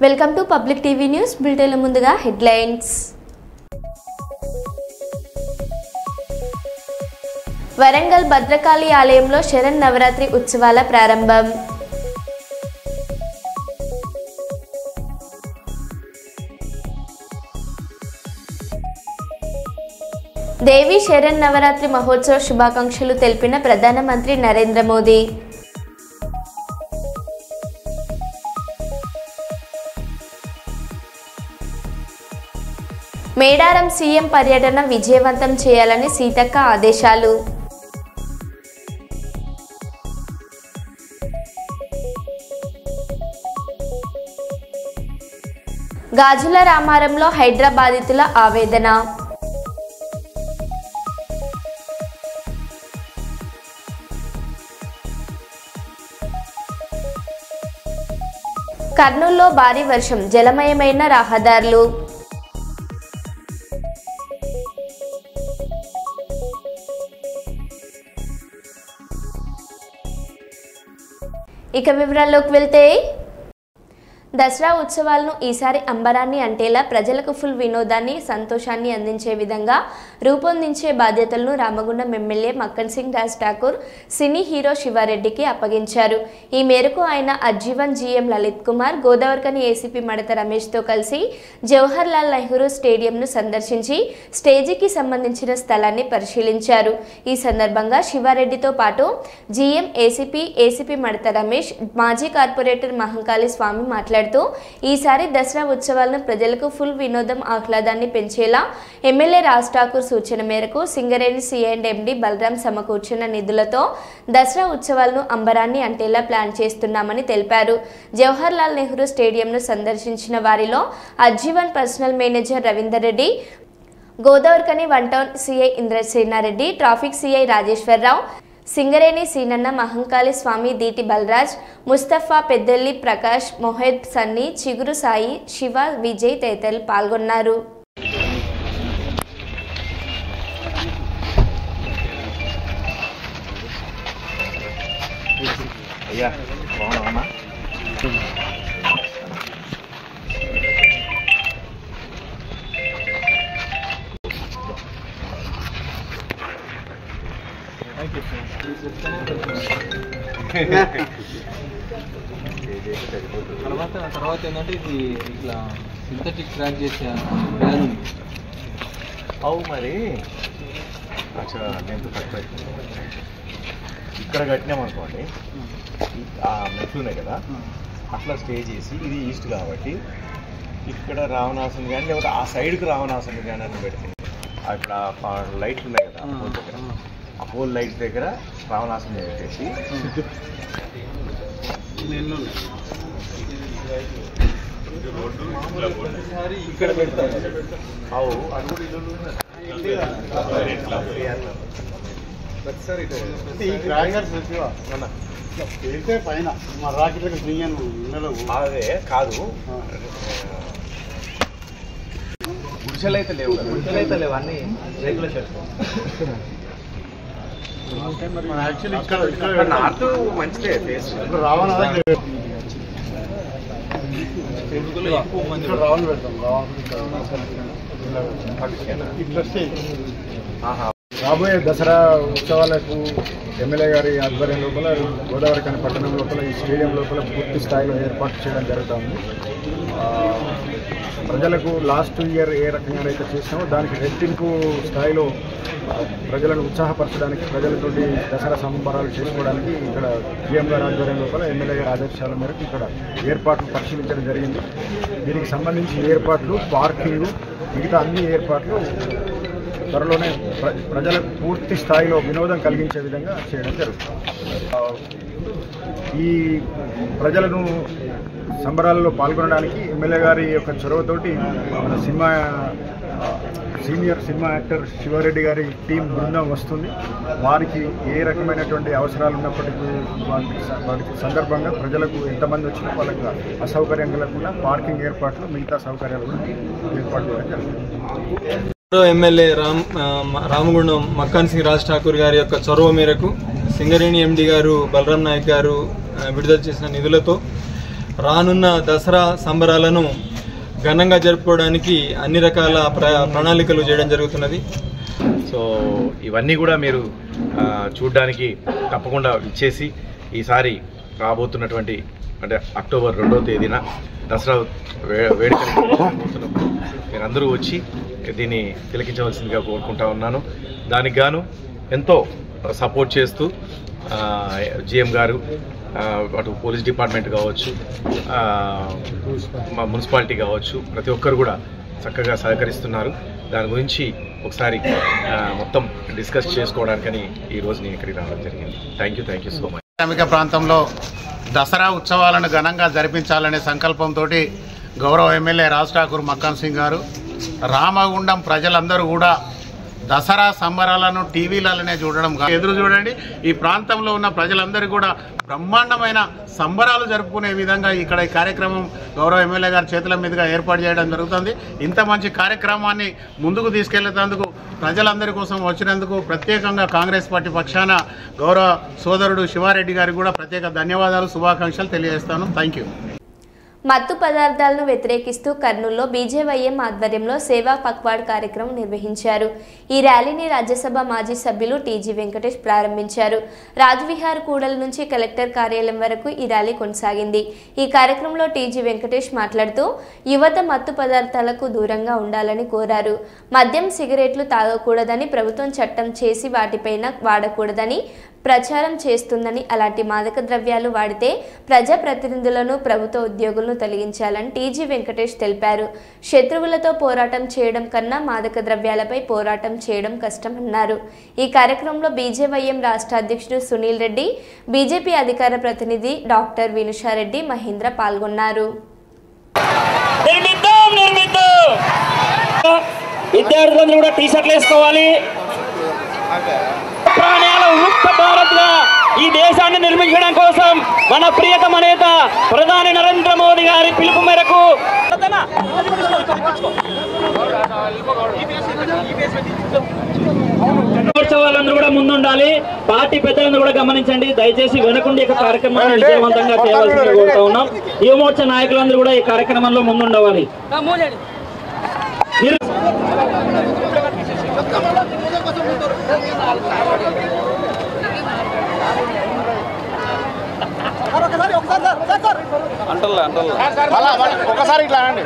Welcome to public TV news bulletin ముందుగా headlines. Warangal Bhadrakali ఆలయంలో శరన్నవరాత్రి ఉత్సవాల ప్రారంభం. దేవి శరన్నవరాత్రి మహోత్సవ శుభాకాంక్షలు తెలిపిన ప్రధానమంత్రి నరేంద్ర మోదీ. మేడారం సీఎం పర్యటన విజయవంతం చేయాలని సీతక్క ఆదేశాలు. గాజుల రామారంలో హైదరాబాదితుల ఆవేదన. కర్నూలులో భారీ వర్షం, జలమయమైన రహదారులు. ఇక వివరాల్లోకి వెళ్తే, దసరా ఉత్సవాలను ఈసారి అంబరాన్ని అంటేలా ప్రజలకు ఫుల్ వినోదాన్ని, సంతోషాన్ని అందించే విధంగా రూపొందించే బాధ్యతలను Ramagundam MLA Makkan Singh Raj Thakur cine hero శివారెడ్డికి అప్పగించారు. ఈ మేరకు ఆయన అజ్జీవన్ జీఎం లలిత్ కుమార్, గోదావరికని ఏసీపీ మడత రమేష్తో కలిసి జవహర్ లాల్ నెహ్రూ స్టేడియంను సందర్శించి స్టేజీకి సంబంధించిన స్థలాన్ని పరిశీలించారు. ఈ సందర్భంగా శివారెడ్డితో పాటు జీఎం, ఏసీపీ మడత రమేష్, మాజీ కార్పొరేటర్ మహంకాళి స్వామి మాట్లాడారు. ఈసారి దసరా ఉత్సవాలను ప్రజలకు ఫుల్ వినోదం, ఆహ్లాదాన్ని పెంచేలా ఎమ్మెల్యే రాజ్ ఠాకూర్ సూచన మేరకు సింగరేణి సిఐ&ఎండి బలరాం సమకూర్చిన నిధులతో దసరా ఉత్సవాలను అంబరాన్ని అంటేలా ప్లాన్ చేస్తున్నామని తెలిపారు. జవహర్ లాల్ నెహ్రూ స్టేడియంను సందర్శించిన వారిలో అజ్జీవన్ personal manager Ravinder Reddy, Godavarikhani 1 town CI Indrasena Reddy, traffic CI Rajeswara Rao, Singareni Seenanna, Mahankali స్వామి, దీటి బలరాజ్, ముస్తఫా, పెద్దెల్లి ప్రకాష్, మొహెద్ సన్నీ, చిగురు సాయి, శివ, విజయ్ తదితరులు పాల్గొన్నారు. తర్వాత ఏంటంటే ఇది ఇట్లా సింథటిక్ ట్రాక్ చేసే అవు మరి నేను తక్కువ ఇక్కడ కట్టినామనుకోండి, ఆ మెట్లు ఉన్నాయి కదా, అట్లా స్టే చేసి ఇది ఈస్ట్ కాబట్టి ఇక్కడ రావణాసుని కానీ లేకపోతే ఆ సైడ్కి రావణాసుని కానీ అని పెడితే అక్కడ లైట్లు ఉన్నాయి కదా దగ్గర, ఆ పోల్ లైట్స్ దగ్గర రావణాసుని పెట్టేసి ఇక్కడ పెడతారు. అవు పైన మా రాకెట్లకు అదే కాదు, గుడిసెలు అయితే లేవు కదా, గుడిసెలు అయితే లేవు, అన్ని రేకుల చెట్లు. నార్త్ మంచిదే రావణ రాబోయే దసరా ఉత్సవాలకు ఎమ్మెల్యే గారి ఆధ్వర్యం లోపల గోదావరికని పట్టణం లోపల ఈ స్టేడియం లోపల పూర్తి స్థాయిలో ఏర్పాటు చేయడం జరుగుతుంది. ప్రజలకు లాస్ట్ ఇయర్ ఏ రకంగా అయితే చేసినామో దానికి రెట్టింపు స్థాయిలో ప్రజలను ఉత్సాహపరచడానికి, ప్రజలతోటి దసరా సంబరాలు చేసుకోవడానికి ఇక్కడ జీఎం గారి ఆధ్వర్యం లోపల ఎమ్మెల్యే గారి ఆదేశాల మేరకు ఇక్కడ ఏర్పాట్లు పరిశీలించడం జరిగింది. దీనికి సంబంధించి ఏర్పాట్లు, పార్కింగ్, మిగతా అన్ని ఏర్పాట్లు త్వరలోనే ప్రజలకు పూర్తి స్థాయిలో వినోదం కలిగించే విధంగా చేయడం జరుగుతుంది. ఈ ప్రజలను సంబరాలలో పాల్గొనడానికి ఎమ్మెల్యే గారి యొక్క చొరవతోటి మన సీనియర్ సినిమా యాక్టర్ శివారెడ్డి గారి టీం బృందం వస్తుంది. వారికి ఏ రకమైనటువంటి అవసరాలు ఉన్నప్పటికీ వాటి సందర్భంగా ప్రజలకు ఎంతమంది వచ్చినా వాళ్ళకి అసౌకర్యం కలగకుండా పార్కింగ్ ఏర్పాట్లు, మిగతా సౌకర్యాలు కూడా ఏర్పాటు చేయడం జరుగుతుంది. ఎమ్మెల్యే రామగుండం మక్కన్ సింగ్ రాజ్ ఠాకూర్ గారి యొక్క చొరవ మేరకు సింగరేణి ఎండి గారు బలరాం నాయక్ గారు విడుదల చేసిన నిధులతో రానున్న దసరా సంబరాలను ఘనంగా జరుపుకోవడానికి అన్ని రకాల ప్రణాళికలు చేయడం జరుగుతున్నది. సో ఇవన్నీ కూడా మీరు చూడడానికి తప్పకుండా ఇచ్చేసి ఈసారి రాబోతున్నటువంటి అంటే అక్టోబర్ 2వ తేదీన దసరా వేడుకలు మీరందరూ వచ్చి దీన్ని తిలకించవలసిందిగా కోరుకుంటా ఉన్నాను. దానికి గాను ఎంతో సపోర్ట్ చేస్తూ జిఎం గారు, అటు పోలీస్ డిపార్ట్మెంట్ కావచ్చు, మా మున్సిపాలిటీ కావచ్చు, ప్రతి ఒక్కరు కూడా చక్కగా సహకరిస్తున్నారు. దాని గురించి ఒకసారి మొత్తం డిస్కస్ చేసుకోవడానికని ఈరోజు నేను ఇక్కడికి రావడం జరిగింది. Thank you so much. శ్రామిక ప్రాంతంలో దసరా ఉత్సవాలను ఘనంగా జరిపించాలనే సంకల్పంతో గౌరవ ఎమ్మెల్యే రాజ్ ఠాకూర్ మక్కాన్ సింగ్ గారు రామగుండం ప్రజలందరూ కూడా దసరా సంబరాలను టీవీలలోనే చూడడం ఎదురు చూడండి. ఈ ప్రాంతంలో ఉన్న ప్రజలందరూ కూడా బ్రహ్మాండమైన సంబరాలు జరుపుకునే విధంగా ఇక్కడ ఈ కార్యక్రమం గౌరవ ఎమ్మెల్యే గారి చేతుల మీదుగా ఏర్పాటు చేయడం జరుగుతుంది. ఇంత మంచి కార్యక్రమాన్ని ముందుకు తీసుకెళ్లేందుకు ప్రజలందరి కోసం వచ్చినందుకు ప్రత్యేకంగా కాంగ్రెస్ పార్టీ పక్షాన గౌరవ సోదరుడు శివారెడ్డి గారికి కూడా ప్రత్యేక ధన్యవాదాలు, శుభాకాంక్షలు తెలియజేస్తాను. Thank you. మత్తు పదార్థాలను వ్యతిరేకిస్తూ కర్నూలులో బీజేవైఎం ఆధ్వర్యంలో సేవా పక్వాడ్ కార్యక్రమం నిర్వహించారు. ఈ ర్యాలీని రాజ్యసభ మాజీ సభ్యులు టీజీ వెంకటేష్ ప్రారంభించారు. రాజ్విహార్ కూడల నుంచి కలెక్టర్ కార్యాలయం వరకు ఈ ర్యాలీ కొనసాగింది. ఈ కార్యక్రమంలో టీజీ వెంకటేష్ మాట్లాడుతూ యువత మత్తు పదార్థాలకు దూరంగా ఉండాలని కోరారు. మద్యం, సిగరెట్లు తాగకూడదని ప్రభుత్వం చట్టం చేసి వాటిపైన వాడకూడదని ప్రచారం చేస్తుందని, అలాంటి మాదక ద్రవ్యాలు వాడితే ప్రజాప్రతినిధులను, ప్రభుత్వ ఉద్యోగులను తొలగించాలని టీజీ వెంకటేష్ తెలిపారు. శత్రువులతో పోరాటం చేయడం కన్నా మాదక ద్రవ్యాలపై పోరాటం చేయడం కష్టమన్నారు. ఈ కార్యక్రమంలో బీజేవైఎం రాష్ట్ర అధ్యక్షుడు సునీల్ రెడ్డి, బీజేపీ అధికార ప్రతినిధి డాక్టర్ వినుషారెడ్డి, మహేంద్ర పాల్గొన్నారు. విద్యార్థులందరూ కూడా టీ షర్ట్లు వేసుకోవాలి. ప్రాణాల ముక్త భారత్గా ఈ దేశాన్ని నిర్మించడం కోసం మన ప్రియతమ నేత ప్రధాని నరేంద్ర మోదీ గారి పిలుపు మేరకు ఉత్సవాలందరూ కూడా ముందుండాలి. పార్టీ పెద్దలందరూ కూడా గమనించండి. దయచేసి వెనకుండి ఈ కార్యక్రమాన్ని విజయవంతంగా చేయవలసిందిగా కోరుతా ఉన్నాం. యువమోర్చా నాయకులందరూ కూడా ఈ కార్యక్రమంలో ముందుండవాలి. ఒకసారి ఇట్లా అండి.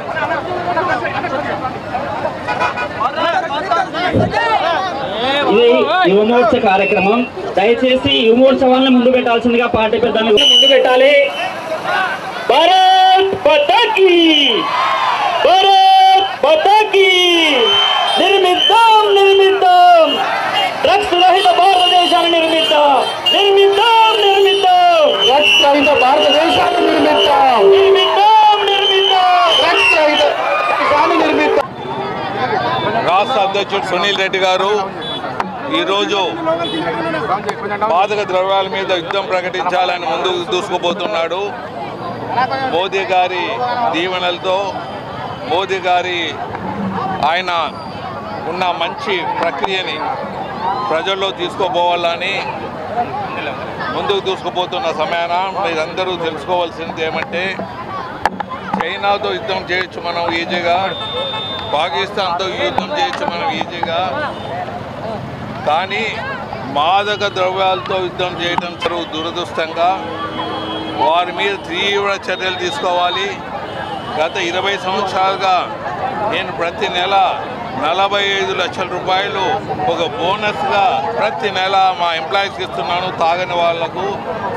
ఇది యువమోర్చా కార్యక్రమం. దయచేసి యువమోర్చవాలను ముందు పెట్టాల్సిందిగా పార్టీ పెద్దలు ముందు పెట్టాలి. భారత్ మాతా కీ, భారత్ మాతా కీ. నిర్మిద్దాం నిర్మిద్దాం డ్రగ్స్ రహిత భారతదేశాన్ని నిర్మిద్దాం. నిర్మిద్దాం నిర్మిద్దాం డ్రగ్స్ రహిత భారతదేశాన్ని నిర్మిద్దాం. నిర్మిద్దాం నిర్మిద్దాం డ్రగ్స్ రహిత దేశాన్ని నిర్మిద్దాం. రాష్ట్ర అధ్యక్షుడు సునీల్ రెడ్డి గారు ఈరోజు మాదక ద్రవ్యాల మీద యుద్ధం ప్రకటించాలని ముందుకు దూసుకుపోతున్నాడు. మోదీ గారి దీవెనలతో, మోదీ గారి ఆయన ఉన్న మంచి ప్రక్రియని ప్రజల్లో తీసుకుపోవాలని ముందుకు దూసుకుపోతున్న సమయాన మీరందరూ తెలుసుకోవాల్సింది ఏమంటే, చైనాతో యుద్ధం చేయొచ్చు మనం ఈజీగా, పాకిస్తాన్తో యుద్ధం చేయొచ్చు మనం ఈజీగా, కానీ మాదక ద్రవ్యాలతో యుద్ధం చేయడం దురదృష్టంగా వారి మీద తీవ్ర చర్యలు తీసుకోవాలి. గత 20 సంవత్సరాలుగా నేను ప్రతి నెల 45 లక్షల రూపాయలు ఒక బోనస్గా ప్రతి నెల మా ఎంప్లాయీస్కి ఇస్తున్నాను. తాగని వాళ్లకు,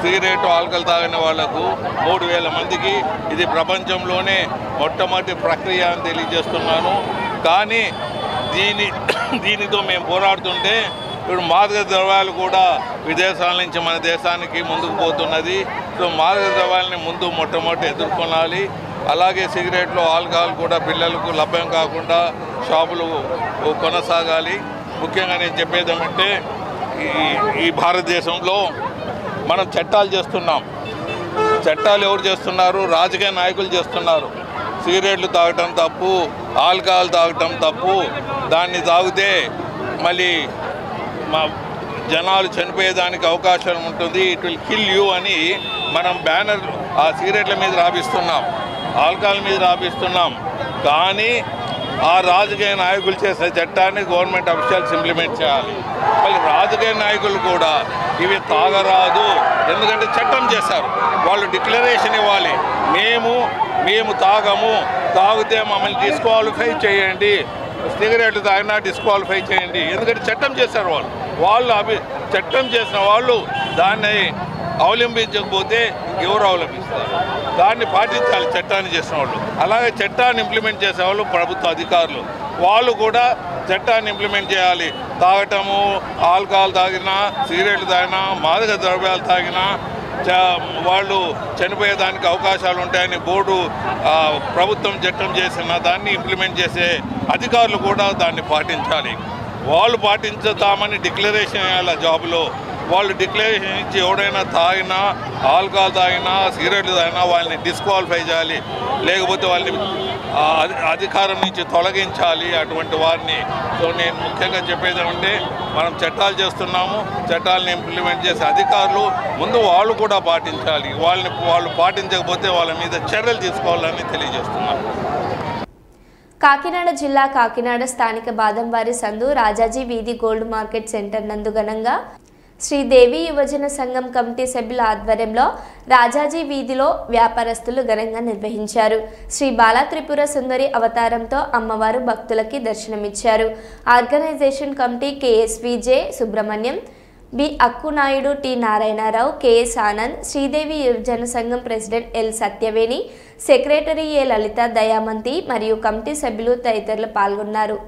సిగరెట్, ఆల్కహాల్ తాగని వాళ్లకు 3000 మందికి. ఇది ప్రపంచంలోనే మొట్టమొదటి ప్రక్రియ అని తెలియజేస్తున్నాను. కానీ దీనితో మేము పోరాడుతుంటే ఇప్పుడు మాదక ద్రవ్యాలు కూడా విదేశాల నుంచి మన దేశానికి ముందుకు పోతున్నది. సో మాదక ద్రవ్యాలని ముందు మొట్టమొదటి ఎదుర్కొనాలి. అలాగే సిగరెట్లు, ఆల్కహాల్ కూడా పిల్లలకు లభ్యం కాకుండా షాపులు కొనసాగాలి. ముఖ్యంగా నేను చెప్పేది ఏమంటే, ఈ భారతదేశంలో మనం చట్టాలు చేస్తున్నాం. చట్టాలు ఎవరు చేస్తున్నారు? రాజకీయ నాయకులు చేస్తున్నారు. సిగరెట్లు తాగటం తప్పు, ఆల్కహాల్ తాగటం తప్పు, దాన్ని తాగితే మళ్ళీ మా జనాలు చనిపోయేదానికి అవకాశం ఉంటుంది, ఇట్ విల్ కిల్ యూ అని మనం బ్యానర్ ఆ సిగరెట్ల మీద రాపిస్తున్నాం, ఆల్కహాల్ మీద రాపిస్తున్నాం. కానీ ఆ రాజకీయ నాయకులు చేసే చట్టాన్ని గవర్నమెంట్ అఫీషియల్స్ ఇంప్లిమెంట్ చేయాలి. మళ్ళీ రాజకీయ నాయకులు కూడా ఇవి తాగరాదు, ఎందుకంటే చట్టం చేశారు. వాళ్ళు డిక్లరేషన్ ఇవ్వాలి, మేము తాగము, తాగితే మమ్మల్ని డిస్క్వాలిఫై చేయండి, సిగరెట్లు తాగినా డిస్క్వాలిఫై చేయండి. ఎందుకంటే చట్టం చేశారు వాళ్ళు చట్టం చేసిన వాళ్ళు దాన్ని అవలంబించకపోతే ఎవరు అవలంబిస్తారు? దాన్ని పాటించాలి చట్టాన్ని చేసిన వాళ్ళు. అలాగే చట్టాన్ని ఇంప్లిమెంట్ చేసే వాళ్ళు ప్రభుత్వ అధికారులు, వాళ్ళు కూడా చట్టాన్ని ఇంప్లిమెంట్ చేయాలి. తాగటము, ఆల్కహాల్ తాగినా, సిగరెట్లు తాగినా, మాదక ద్రవ్యాలు తాగినా వాళ్ళు చనిపోయేదానికి అవకాశాలు ఉంటాయని బోర్డు ప్రభుత్వం చట్టం చేసిన దాన్ని ఇంప్లిమెంట్ చేసే అధికారులు కూడా దాన్ని పాటించాలి. వాళ్ళు పాటించుతామని డిక్లరేషన్ వేయాలి జాబ్లో. వాళ్ళు డిక్లరేషన్ ఇచ్చి ఎవడైనా తాగినా, ఆల్కహాల్ తాగినా, సిగరెట్లు తాగినా వాళ్ళని డిస్క్వాలిఫై చేయాలి, లేకపోతే వాళ్ళని అధికారం నుంచి తొలగించాలి అటువంటి వారిని. సో నేను ముఖ్యంగా చెప్పేది ఏమంటే, మనం చట్టాలు చేస్తున్నాము, చట్టాలను ఇంప్లిమెంట్ చేసే అధికారులు ముందు వాళ్ళు కూడా పాటించాలి. వాళ్ళు పాటించకపోతే వాళ్ళ మీద చర్యలు తీసుకోవాలని తెలియజేస్తున్నాను. కాకినాడ జిల్లా కాకినాడ స్థానిక బాదంవారి సందు రాజాజీ వీధి గోల్డ్ మార్కెట్ సెంటర్ నందు ఘనంగా శ్రీదేవి యువజన సంఘం కమిటీ సభ్యుల ఆధ్వర్యంలో రాజాజీ వీధిలో వ్యాపారస్తులు ఘనంగా నిర్వహించారు. శ్రీ బాలా త్రిపుర సుందరి అవతారంతో అమ్మవారు భక్తులకి దర్శనమిచ్చారు. Organisation committee KSVJ Subrahmanyam, B Akkunaidu, T Narayana Rao, KS Anand, Sridevi యువజన సంఘం president L Satyaveni, secretary A Lalitha Dayamanthi మరియు కమిటీ సభ్యులు తదితరులు పాల్గొన్నారు.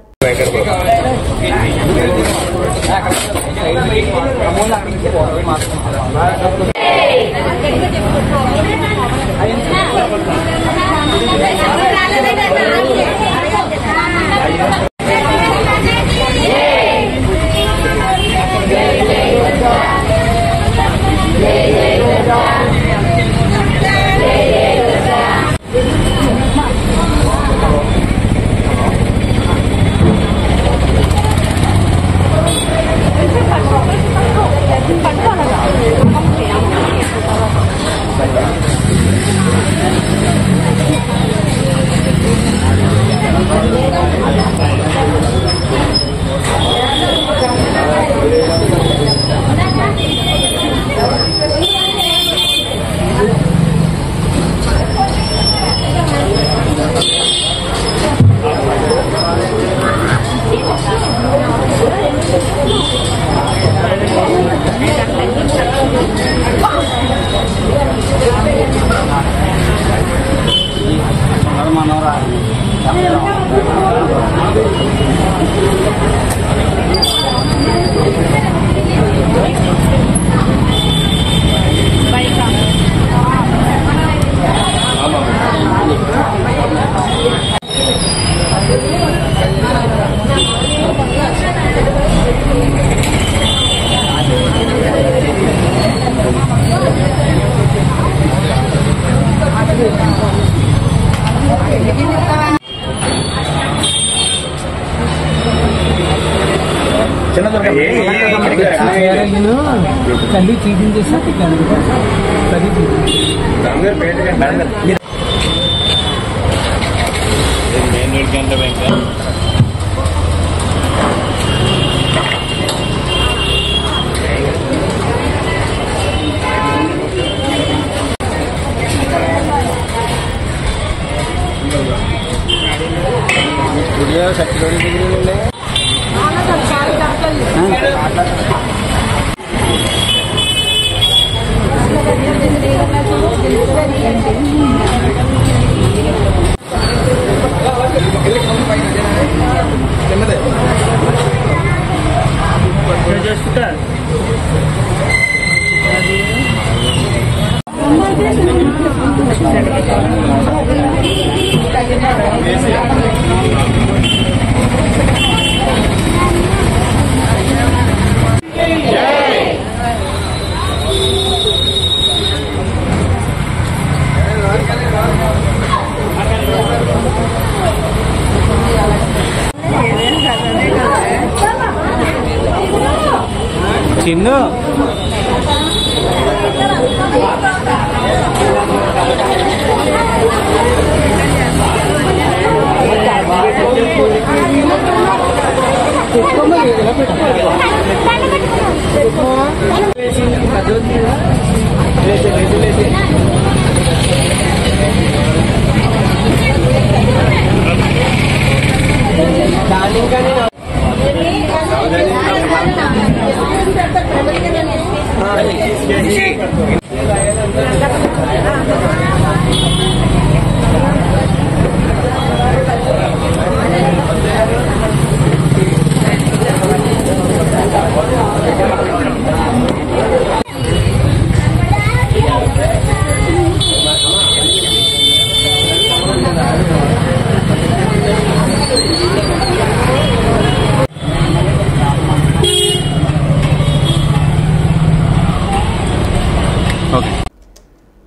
చిన్న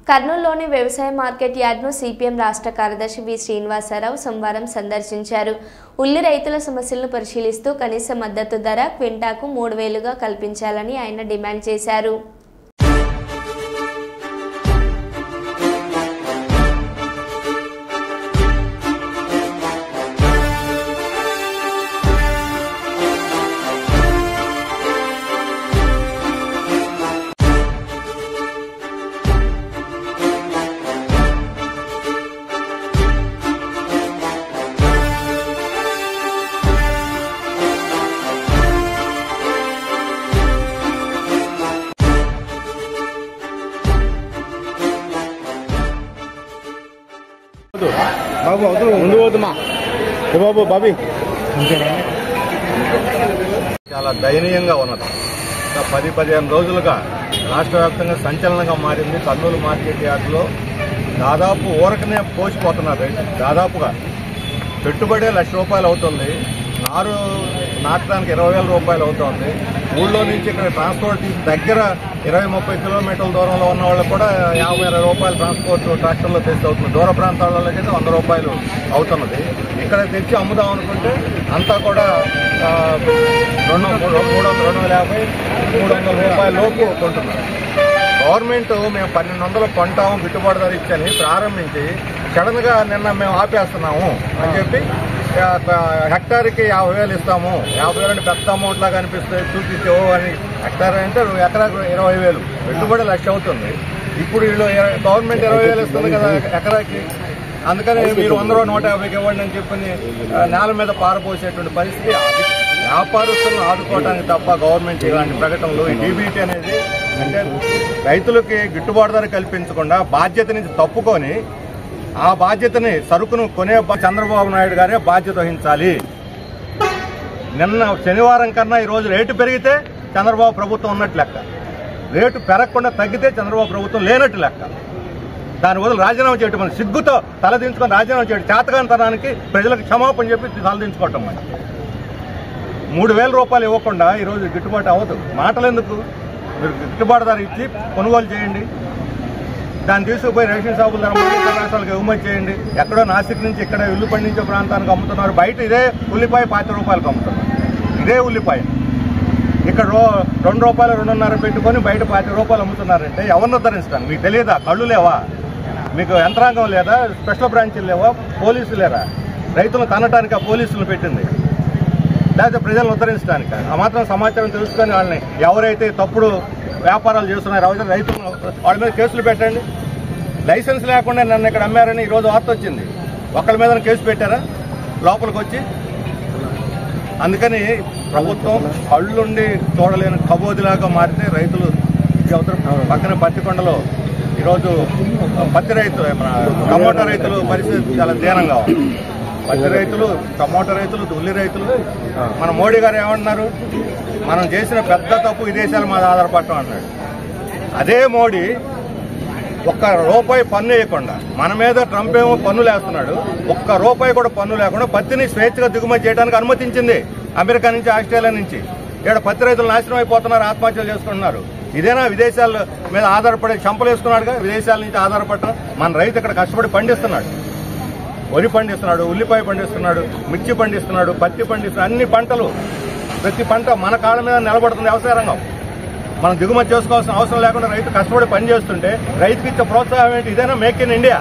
కర్నూలులోని వ్యవసాయ మార్కెట్ యార్డ్ను సిపిఎం రాష్ట్ర కార్యదర్శి వి శ్రీనివాసరావు సోమవారం సందర్శించారు. ఉల్లి రైతుల సమస్యలను పరిశీలిస్తూ కనీస మద్దతు ధర క్వింటాకు 3,000గా కల్పించాలని ఆయన డిమాండ్ చేశారు. బాబు అవుతుంది ముందు పోతుమా బాబు బాబీ చాలా దయనీయంగా ఉన్నది. 10-15 రోజులుగా రాష్ట్ర వ్యాప్తంగా సంచలనంగా మారింది. కర్నూలు మార్కెట్ యార్డులో దాదాపు ఊరకనే పోసిపోతున్నారు రైతులు. దాదాపుగా పెట్టుబడి ₹1,00,000 అవుతుంది. నారు నాటడానికి ₹20,000 అవుతుంది. ఊళ్ళో నుంచి ఇక్కడ ట్రాన్స్పోర్ట్ దగ్గర 20-30 కిలోమీటర్ల దూరంలో ఉన్న వాళ్ళకి కూడా ₹50-60 ట్రాన్స్పోర్ట్ ట్రాక్టర్లో తెచ్చి అవుతుంది. దూర ప్రాంతాలలోకి అయితే ₹100 అవుతున్నది. ఇక్కడ తెచ్చి అమ్ముదాం అనుకుంటే అంతా కూడా ₹250-300 లోపు కొంటున్నారు. గవర్నమెంట్ మేము 1,200 కొంటాము గిట్టుబాటు ధర ఇచ్చని ప్రారంభించి సడన్ గా నిన్న మేము ఆపేస్తున్నాము అని చెప్పి హెక్టార్కి 50,000 ఇస్తాము, 50,000 పెద్ద అమౌంట్ లాగా అనిపిస్తే చూపించావు అని. హెక్టార్ అంటే ఎకరాకు 20,000 పెట్టుబడి ₹1,00,000 అవుతుంది. ఇప్పుడు వీళ్ళు గవర్నమెంట్ 20,000 ఇస్తుంది కదా ఎకరాకి, అందుకని మీరు 100-150కి ఇవ్వండి అని చెప్పి నేల మీద పారపోసేటువంటి పరిస్థితి. వ్యాపారస్తులను ఆదుకోవడానికి తప్ప గవర్నమెంట్ ఇలాంటి ప్రకటనలు, ఈ డీబీటీ అనేది అంటే రైతులకి గిట్టుబాటు ధర కల్పించకుండా బాధ్యత నుంచి తప్పుకొని ఆ బాధ్యతని సరుకును కొనే చంద్రబాబు నాయుడు గారే బాధ్యత వహించాలి. నిన్న శనివారం కన్నా ఈరోజు రేటు పెరిగితే చంద్రబాబు ప్రభుత్వం ఉన్నట్టు లెక్క, రేటు పెరగకుండా తగ్గితే చంద్రబాబు ప్రభుత్వం లేనట్టు లెక్క. దాని బదులు రాజీనామా చేయటం, మన సిగ్గుతో తలదించుకొని రాజీనామా చేయడం, చేతకానితనానికి ప్రజలకు క్షమాపణ చెప్పి తలదించుకోవటం. మనం ₹3,000 ఇవ్వకుండా ఈరోజు గిట్టుబాటు అవ్వదు. మాటలు ఎందుకు? మీరు గిట్టుబాటు ధర ఇచ్చి కొనుగోలు చేయండి, దాన్ని తీసుకుపోయి రేషన్ షాపుల ధర రాష్ట్రాలకు ఎగుమతి చేయండి. ఎక్కడో నాసిక్ నుంచి ఇక్కడ ఉల్లి పండించే ప్రాంతానికి అమ్ముతున్నారు. బయట ఇదే ఉల్లిపాయ ₹50 అమ్ముతున్నారు. ఇదే ఉల్లిపాయ ఇక్కడ ₹2-2.5 పెట్టుకొని బయట ₹50 అమ్ముతున్నారంటే ఎవరిని ఉద్ధరిస్తాను? మీకు తెలియదా? కళ్ళు లేవా? మీకు యంత్రాంగం లేదా? స్పెషల్ బ్రాంచీలు లేవా? పోలీసులు లేరా? రైతులను తనటానికి ఆ పోలీసులు పెట్టింది, లేకపోతే ప్రజలను ఉద్ధరించడానికి? ఆ మాత్రం సమాచారం తెలుసుకొని వాళ్ళని ఎవరైతే తప్పుడు వ్యాపారాలు చేస్తున్నారో రైతులను వాళ్ళ మీద కేసులు పెట్టండి. లైసెన్స్ లేకుండా నన్ను ఇక్కడ అమ్మారని ఈరోజు వార్త వచ్చింది. ఒకళ్ళ మీద కేసు పెట్టారా లోపలికి వచ్చి? అందుకని ప్రభుత్వం కళ్ళుండి చూడలేని కబోదిలాగా మారితే రైతులు పక్కన పత్తికొండలో ఈరోజు పత్తి రైతులు, మన టమోటా రైతులు పరిస్థితి చాలా దీనంగా ఉంది. పత్తి రైతులు, టమోటా రైతులు, ఉల్లి రైతులు. మన మోడీ గారు ఏమంటున్నారు? మనం చేసిన పెద్ద తప్పు విదేశాల మీద ఆధారపడటం అన్నాడు. అదే మోడీ ₹1 పన్ను వేయకుండా మన మీద ట్రంప్ ఏమో పన్నులు వేస్తున్నాడు. ₹1 కూడా పన్ను లేకుండా పత్తిని స్వేచ్ఛగా దిగుమతి చేయడానికి అనుమతించింది అమెరికా నుంచి, ఆస్ట్రేలియా నుంచి. ఇక్కడ పత్తి రైతులు నాశనం అయిపోతున్నారు, ఆత్మహత్యలు చేసుకుంటున్నారు. ఇదేనా విదేశాల మీద ఆధారపడి చంపలు వేసుకున్నాడుగా? విదేశాల నుంచి ఆధారపడటం. మన రైతు ఇక్కడ కష్టపడి పండిస్తున్నాడు, వరి పండిస్తున్నాడు, ఉల్లిపాయ పండిస్తున్నాడు, మిర్చి పండిస్తున్నాడు, పత్తి పండిస్తున్నాడు. అన్ని పంటలు, ప్రతి పంట మన కాళ్ళ మీద నిలబడుతుంది వ్యవసాయ రంగం. మనం దిగుమతి చేసుకోవాల్సిన అవసరం లేకుండా రైతు కష్టపడి పనిచేస్తుంటే రైతుకి ఇచ్చే ప్రోత్సాహం ఏంటి? ఇదేనా మేక్ ఇన్ ఇండియా?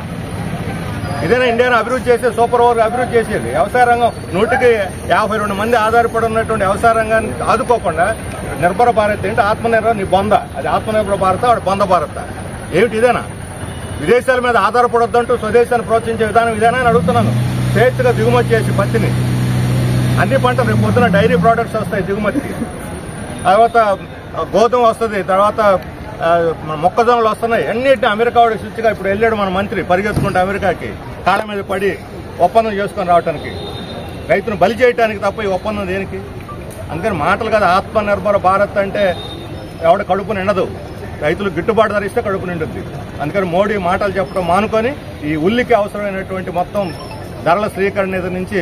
ఇదేనా ఇండియాను అభివృద్ధి చేసే సూపర్ ఓవర్ అభివృద్ధి చేసేది? వ్యవసాయ రంగం 152 మంది ఆధారపడి ఉన్నటువంటి వ్యవసాయ రంగాన్ని ఆదుకోకుండా నిర్భర భారత్ ఏంటి? ఆత్మనిర్భర్ నీ బొంద, అది ఆత్మనిర్భర భారత, వాడు బొంద భారత ఏమిటి? ఇదేనా? విదేశాల మీద ఆధారపడొద్దంటూ స్వదేశాన్ని ప్రోత్సహించే విధానం ఇదేనా అని అడుగుతున్నాను. స్వేచ్ఛగా దిగుమతి చేసి పత్తిని, అన్ని పంటలు రేపు పొద్దున డైరీ ప్రోడక్ట్స్ వస్తాయి దిగుమతికి, తర్వాత గోధుమ వస్తుంది, తర్వాత మొక్కజొన్నలు వస్తున్నాయి. అన్నిటిని అమెరికా వాడికి స్విచ్గా ఇప్పుడు వెళ్ళాడు మన మంత్రి పరిగెత్తుకుంటే అమెరికాకి, కాళ్ళ మీద పడి ఒప్పందం చేసుకొని రావడానికి, రైతును బలి చేయడానికి తప్ప ఈ ఒప్పందం దేనికి? అందుకని మాటలు కదా. ఆత్మనిర్భర భారత్ అంటే ఎవడ కడుపు నిండదు, రైతులు గిట్టుబాటు ధరిస్తే కడుపు నిండుద్ది. అందుకని మోడీ మాటలు చెప్పడం మానుకొని ఈ ఉల్లికి అవసరమైనటువంటి మొత్తం ధరల స్థిరీకరణ నిధి నుంచి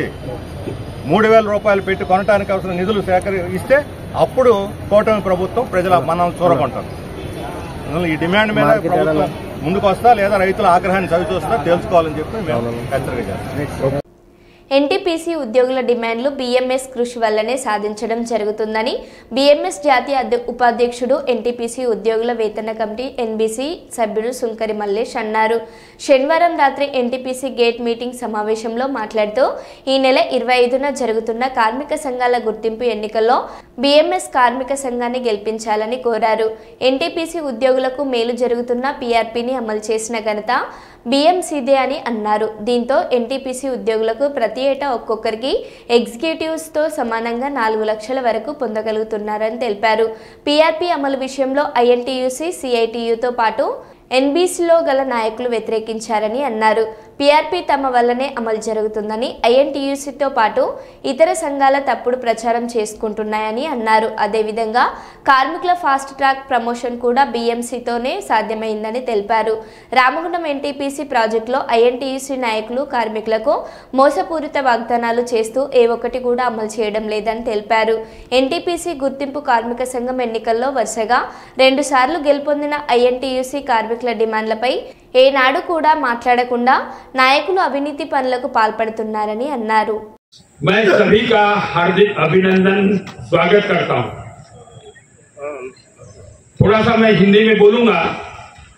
3,000 రూపాయలు పెట్టి కొనడానికి అవసరం నిధులు సేకరిస్తే అప్పుడు కూటమి ప్రభుత్వం ప్రజల మనం చూరకుంటారు. ఈ డిమాండ్ మీద ప్రభుత్వం ముందుకు వస్తా లేదా రైతుల ఆగ్రహాన్ని చవిచూస్తా తెలుసుకోవాలని చెప్పి మేము హెచ్చరిక చేస్తాం. ఎన్టీపీసీ ఉద్యోగుల డిమాండ్లు బీఎంఎస్ కృషి వల్లనే సాధించడం జరుగుతుందని బీఎంఎస్ జాతీయ ఉపాధ్యక్షుడు ఎన్టీపీసీ ఉద్యోగుల వేతన కమిటీ ఎన్బీసీ సభ్యుడు సుంకరి మల్లేష్ అన్నారు. శనివారం రాత్రి ఎన్టీపీసీ గేట్ మీటింగ్ సమావేశంలో మాట్లాడుతూ ఈ నెల 25న జరుగుతున్న కార్మిక సంఘాల గుర్తింపు ఎన్నికల్లో బీఎంఎస్ కార్మిక సంఘాన్ని గెలిపించాలని కోరారు. ఎన్టీపీసీ ఉద్యోగులకు మేలు జరుగుతున్న పీఆర్పీని అమలు చేసిన ఘనత బీఎంసీదే అని అన్నారు. దీంతో ఎన్టీపీసీ ఉద్యోగులకు ప్రతి ఏటా ఒక్కొక్కరికి ఎగ్జిక్యూటివ్స్తో సమానంగా 4 లక్షల వరకు పొందగలుగుతున్నారని తెలిపారు. పీఆర్పీ అమలు విషయంలో ఐఎన్టీయూసీ, సిఐటియుతో పాటు ఎన్బీసీలో గల నాయకులు వ్యతిరేకించారని అన్నారు. పీఆర్పీ తమ వల్లనే అమలు జరుగుతుందని, ఐఎన్టీయూసీతో పాటు ఇతర సంఘాల తప్పుడు ప్రచారం చేసుకుంటున్నాయని అన్నారు. అదేవిధంగా కార్మికుల ఫాస్ట్ ట్రాక్ ప్రమోషన్ కూడా బీఎంసీతోనే సాధ్యమైందని తెలిపారు. రామగుండం ఎన్టీపీసీ ప్రాజెక్టులో ఐఎన్టీయూసీ నాయకులు కార్మికులకు మోసపూరిత వాగ్దానాలు చేస్తూ ఏ ఒక్కటి కూడా అమలు చేయడం లేదని తెలిపారు. ఎన్టీపీసీ గుర్తింపు కార్మిక సంఘం ఎన్నికల్లో వరుసగా 2 సార్లు గెలుపొందిన ఐఎన్టీయూసీ కార్మికుల డిమాండ్లపై ఏనాడు కూడా మాట్లాడకుండా నాయకులు అవినీతి పనులకు పాల్పడుతున్నారని అన్నారు. मैं सभी का हार्दिक अभिनंदन स्वागत करता हूं। थोड़ा सा मैं हिंदी में बोलूंगा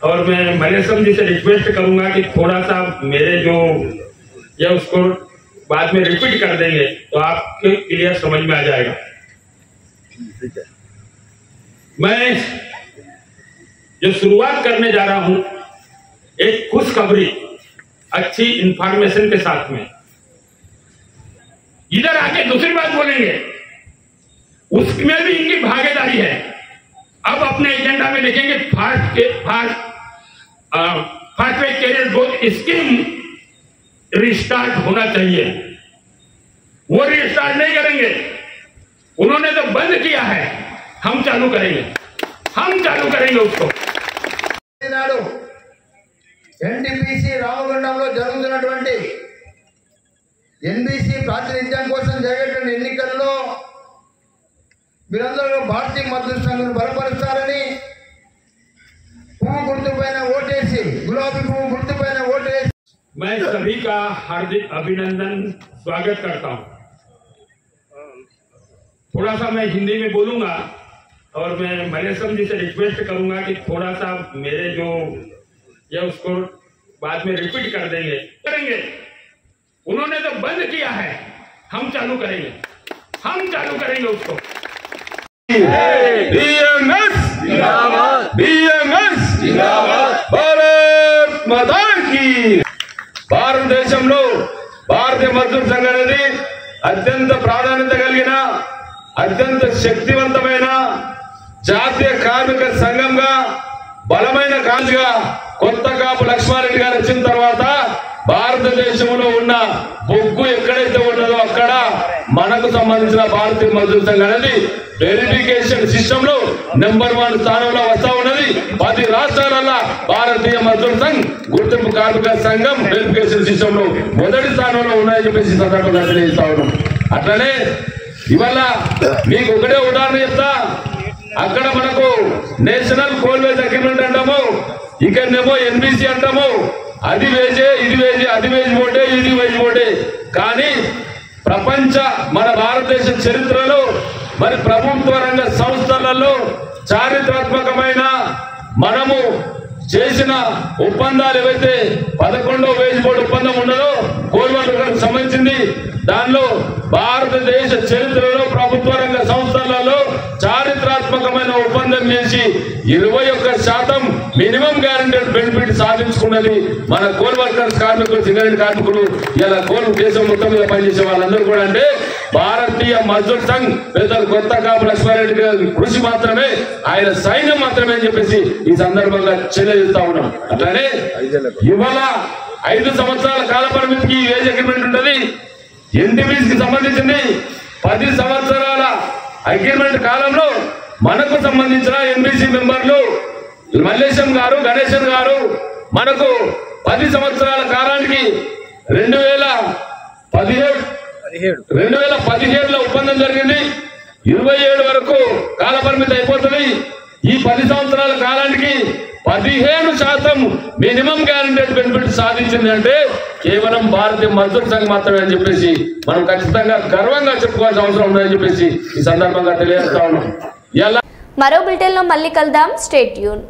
और मैं मलेशम जी से रिक्वेस्ट करूंगा कि थोड़ा सा मेरे जो या उसको बाद में रिपीट कर देंगे तो आपके क्लियर समझ में आ जाएगा। मैं जो शुरुआत करने जा रहा हूं एक खुशखबरी, अच्छी इंफॉर्मेशन के साथ में। इधर आके दूसरी बात बोलेंगे, उसमें भी इनकी भागीदारी है। अब अपने एजेंडा में देखेंगे FASTag career growth scheme restart होना चाहिए। वो रिस्टार्ट नहीं करेंगे, उन्होंने तो बंद किया है, हम चालू करेंगे उसको। ఎన్టీపీసీ రామగుండంలో జరుగుతున్నటువంటి ఎన్బీసీ ప్రాతినిధ్యం కోసం జరిగేటువంటి ఎన్నికల్లో మీరందరూ భారతీయ మజ్దూర్ సంఘం బలపరుస్తారని పువ్వు గుర్తుపైన ఓటేసి, గులాబీ పువ్వు గుర్తుపైన ఓటేసి मैं सभी का हार्दिक अभिनंदन स्वागत करता हूं। थोड़ा सा मैं हिंदी में बोलूंगा और मैं मलेशम जी से रिक्वेस्ट करूंगा कि थोड़ा सा मेरे जो या उसको बाद में रिपीट कर देंगे उन्होंने तो बंद किया है, हम चालू करेंगे उसको। बीएमएस जिंदाबाद, बीएमएस जिंदाबाद, भारत माता की। భారతదేశంలో భారతీయ మజ్దూర్ సంఘం అనేది అత్యంత ప్రాధాన్యత కలిగిన, అత్యంత శక్తివంతమైన జాతీయ కార్మిక సంఘంగా, బలమైన కాలుగా కొత్త కాపు లక్ష్మారెడ్డి గారు వచ్చిన తర్వాత భారతదేశంలో ఉన్న బొగ్గు ఎక్కడైతే ఉన్నదో అక్కడ మనకు సంబంధించిన భారతీయ మజ్దూర్ సంఘం అనేది వెరిఫికేషన్ సిస్టమ్ లో నెంబర్ 1 స్థానంలో వస్తా ఉన్నది. 10 రాష్ట్రాలలో భారతీయ మజ్దూర్ సంఘ్ గుర్తింపు కార్మిక సంఘం వెరిఫికేషన్ సిస్టమ్ లో మొదటి స్థానంలో ఉన్నాయని చెప్పేసి సందర్భంగా తెలియజేస్తా ఉన్నాం. అట్లనే ఇవాళ మీకు ఒకటే ఉదాహరణ చెప్తా. అక్కడ మనకు నేషనల్ కోల్వేజ్ అగ్రిమెంట్ అంటాము, ఇక్కడనేమో ఎన్బీసీ అంటాము. అది వేజే, ఇది వేజే, అది వేజ్ ఓటే, ఇది వేజ్ ఓటే. కానీ ప్రపంచ మన భారతదేశ చరిత్రలో మరి ప్రభుత్వ రంగ సంస్థలలో చారిత్రాత్మకమైన మనము చేసిన ఒప్పందాలు ఏవైతే 11వ వేజ్ బోర్డు ఒప్పందం ఉన్నదో కోల్ వర్కర్లకు సంబంధించింది, దానిలో భారతదేశ చరిత్రలో ప్రభుత్వ రంగ సంస్థలలో చారిత్రాత్మకమైన ఒప్పందం చేసి 21% మినిమం గ్యారంటీడ్ బెనిఫిట్ సాధించుకున్నది మన కోల్ వర్కర్స్ కార్మికులు, సింగరేణి కార్మికులు. ఇలా కోల్ దేశం మొత్తం మీద పనిచేసే వాళ్ళందరూ కూడా అంటే భారతీయ మజ్దూర్ సంఘ్ పెద్దలు కొత్త కాపు లక్ష్మారెడ్డి గారి కృషి మాత్రమే, ఆయన సైన్యం మాత్రమే అని చెప్పేసి ఈ సందర్భంగా తెలియజేస్తా ఉన్నాం. అట్లానే ఇవాళ 5 సంవత్సరాల కాల పరిమితికి ఏజ్ అగ్రిమెంట్ ఉంటుంది. ఎన్టీపీసీకి సంబంధించింది 10 సంవత్సరాల అగ్రిమెంట్ కాలంలో మనకు సంబంధించిన ఎంబీసీ మెంబర్లు మల్లేశం గారు, గణేశన్ గారు మనకు 10 సంవత్సరాల కాలానికి 2017లో ఒప్పందం జరిగింది. 27 వరకు కాల పరిమితి అయిపోతుంది. ఈ 10 సంవత్సరాల కాలానికి 15% మినిమం గ్యారంటీడ్ బెనిఫిట్ సాధించింది అంటే కేవలం భారతీయ మజ్దూర్ సంఘ్ మాత్రమే అని చెప్పేసి మనం ఖచ్చితంగా గర్వంగా చెప్పుకోవాల్సిన అవసరం ఉందని చెప్పేసి ఈ సందర్భంగా తెలియజేస్తా ఉన్నాం. మరో బులెటిన్లో మళ్ళీ కలుద్దాం. Stay tune.